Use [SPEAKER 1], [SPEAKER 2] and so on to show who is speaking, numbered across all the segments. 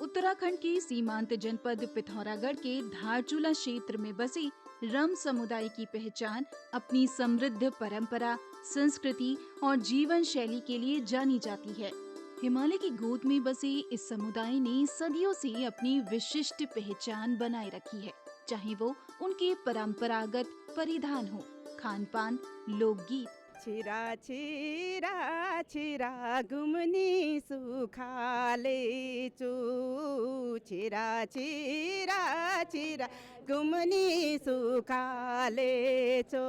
[SPEAKER 1] उत्तराखंड के सीमांत जनपद पिथौरागढ़ के धारचूला क्षेत्र में बसे रम समुदाय की पहचान अपनी समृद्ध परंपरा, संस्कृति और जीवन शैली के लिए जानी जाती है। हिमालय की गोद में बसे इस समुदाय ने सदियों से अपनी विशिष्ट पहचान बनाए रखी है, चाहे वो उनके परंपरागत परिधान हो, खान पान, लोकगीत।
[SPEAKER 2] छिरा छिरा छिरा गुमनी सुखाले चो, छिरा छिरा छिरा गुमनी सुखाले चो,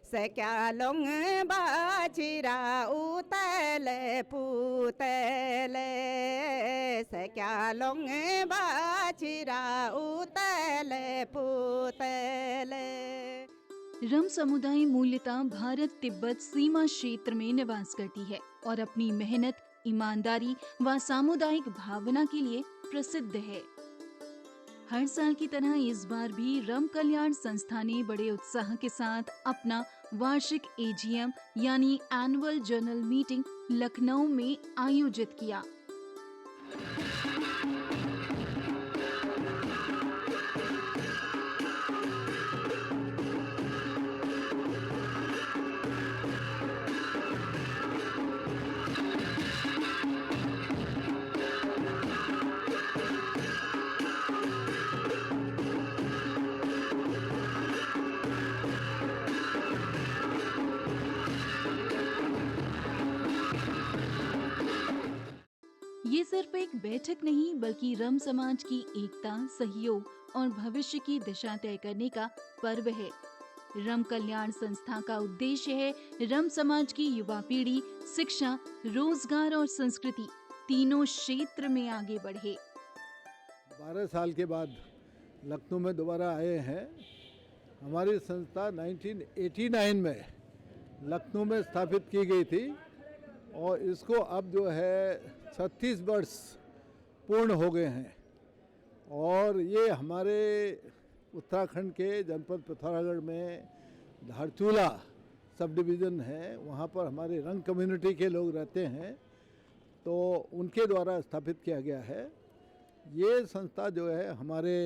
[SPEAKER 2] सक्यालोंग बाछिरा उतल पुतल, सक्यालोंग बाछिरा उतल पुतल।
[SPEAKER 1] रम समुदाय मूल्यतः भारत तिब्बत सीमा क्षेत्र में निवास करती है और अपनी मेहनत, ईमानदारी व सामुदायिक भावना के लिए प्रसिद्ध है। हर साल की तरह इस बार भी रम कल्याण संस्था ने बड़े उत्साह के साथ अपना वार्षिक AGM यानी एनुअल जनरल मीटिंग लखनऊ में आयोजित किया। ये सिर्फ एक बैठक नहीं बल्कि रम समाज की एकता, सहयोग और भविष्य की दिशा तय करने का पर्व है। रम कल्याण संस्था का उद्देश्य है रम समाज की युवा पीढ़ी शिक्षा, रोजगार और संस्कृति तीनों क्षेत्र में आगे बढ़े।
[SPEAKER 3] 12 साल के बाद लखनऊ में दोबारा आए हैं। हमारी संस्था 1989 में लखनऊ में स्थापित की गई थी और इसको अब जो है 36 वर्ष पूर्ण हो गए हैं। और ये हमारे उत्तराखंड के जनपद पिथौरागढ़ में धारचूला सब डिवीज़न है, वहाँ पर हमारे रंग कम्युनिटी के लोग रहते हैं, तो उनके द्वारा स्थापित किया गया है। ये संस्था जो है हमारे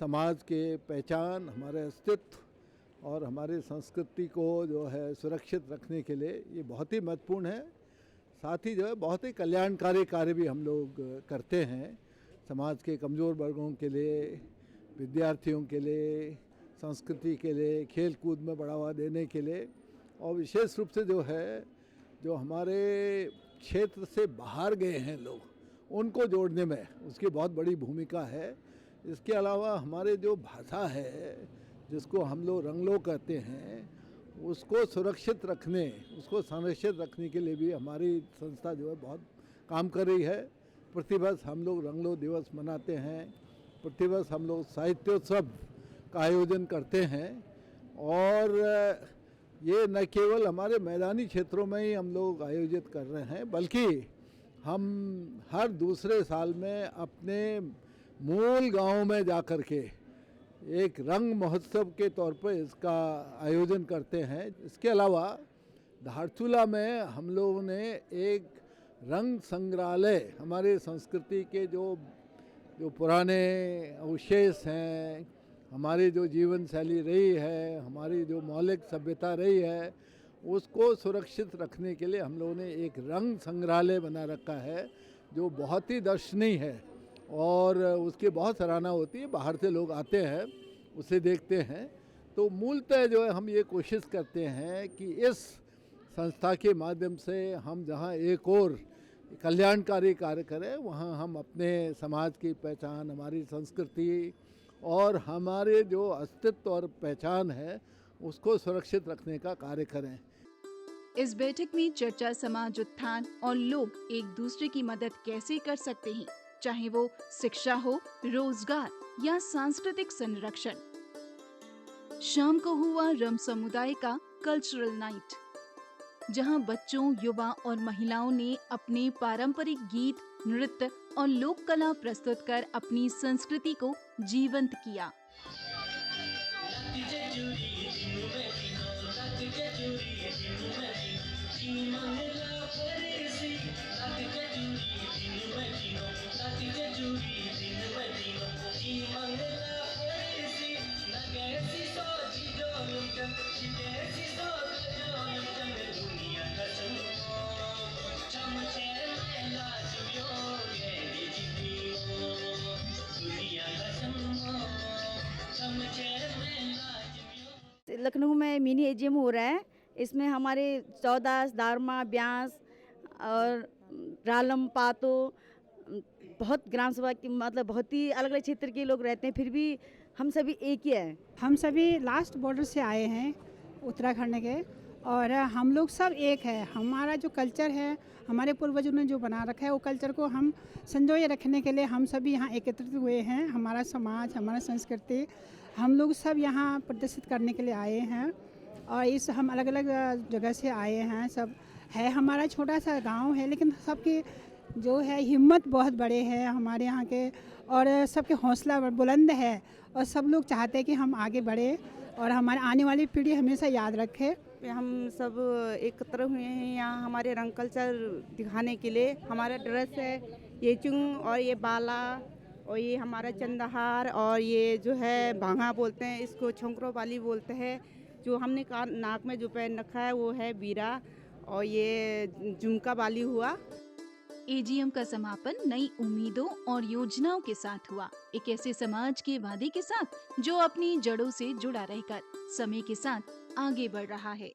[SPEAKER 3] समाज के पहचान, हमारे अस्तित्व और हमारी संस्कृति को जो है सुरक्षित रखने के लिए ये बहुत ही महत्वपूर्ण है। साथ ही जो है बहुत ही कल्याणकारी कार्य भी हम लोग करते हैं, समाज के कमज़ोर वर्गों के लिए, विद्यार्थियों के लिए, संस्कृति के लिए, खेल कूद में बढ़ावा देने के लिए, और विशेष रूप से जो है जो हमारे क्षेत्र से बाहर गए हैं लोग उनको जोड़ने में उसकी बहुत बड़ी भूमिका है। इसके अलावा हमारे जो भाषा है जिसको हम लोग रंगलो कहते हैं उसको सुरक्षित रखने, उसको संरक्षित रखने के लिए भी हमारी संस्था जो है बहुत काम कर रही है। प्रतिवर्ष हम लोग रंगलो दिवस मनाते हैं, प्रतिवर्ष हम लोग साहित्योत्सव का आयोजन करते हैं, और ये न केवल हमारे मैदानी क्षेत्रों में ही हम लोग आयोजित कर रहे हैं बल्कि हम हर दूसरे साल में अपने मूल गांव में जाकर के एक रंग महोत्सव के तौर पर इसका आयोजन करते हैं। इसके अलावा धारचूला में हम लोगों ने एक रंग संग्रहालय, हमारे संस्कृति के जो पुराने अवशेष हैं, हमारी जो जीवन शैली रही है, हमारी जो मौलिक सभ्यता रही है, उसको सुरक्षित रखने के लिए हम लोगों ने एक रंग संग्रहालय बना रखा है जो बहुत ही दर्शनीय है और उसकी बहुत सराहना होती है। बाहर से लोग आते हैं, उसे देखते हैं। तो मूलतः जो है हम ये कोशिश करते हैं कि इस संस्था के माध्यम से हम जहाँ एक और कल्याणकारी कार्य करें, वहाँ हम अपने समाज की पहचान, हमारी संस्कृति और हमारे जो अस्तित्व और पहचान है उसको सुरक्षित रखने का कार्य करें।
[SPEAKER 1] इस बैठक में चर्चा समाज उत्थान और लोग एक दूसरे की मदद कैसे कर सकते हैं, चाहे वो शिक्षा हो, रोजगार या सांस्कृतिक संरक्षण। शाम को हुआ रम समुदाय का कल्चरल नाइट, जहां बच्चों, युवा और महिलाओं ने अपने पारंपरिक गीत, नृत्य और लोक कला प्रस्तुत कर अपनी संस्कृति को जीवंत किया।
[SPEAKER 4] लखनऊ में मिनी एजीएम हो रहा है। इसमें हमारे चौदास, दारमा, ब्यास और रालम, पातो बहुत ग्राम सभा की मतलब बहुत ही अलग अलग क्षेत्र के लोग रहते हैं, फिर भी हम सभी एक ही हैं।
[SPEAKER 5] हम सभी लास्ट बॉर्डर से आए हैं उत्तराखंड के, और हम लोग सब एक है। हमारा जो कल्चर है, हमारे पूर्वजों ने जो बना रखा है, वो कल्चर को हम संजोए रखने के लिए हम सभी यहाँ एकत्रित हुए हैं। हमारा समाज, हमारा संस्कृति, हम लोग सब यहाँ प्रदर्शित करने के लिए आए हैं। और इस हम अलग अलग जगह से आए हैं, सब है। हमारा छोटा सा गांव है, लेकिन सबकी जो है हिम्मत बहुत बड़े है हमारे यहाँ के, और सबके हौसला बुलंद है, और सब लोग चाहते हैं कि हम आगे बढ़े और हमारे आने वाली पीढ़ी हमेशा याद रखे।
[SPEAKER 2] हम सब एकत्र हुए हैं यहाँ हमारे रंग कल्चर दिखाने के लिए। हमारा ड्रेस है ये चुंग और ये बाला और ये हमारा चंदहार और ये जो है भांगा बोलते हैं, इसको छोंकरो वाली बोलते हैं। जो हमने नाक में जो पहन रखा है वो है बीरा, और ये झुमका वाली हुआ।
[SPEAKER 1] एजीएम का समापन नई उम्मीदों और योजनाओं के साथ हुआ, एक ऐसे समाज के वादे के साथ जो अपनी जड़ों से जुड़ा रहकर समय के साथ आगे बढ़ रहा है।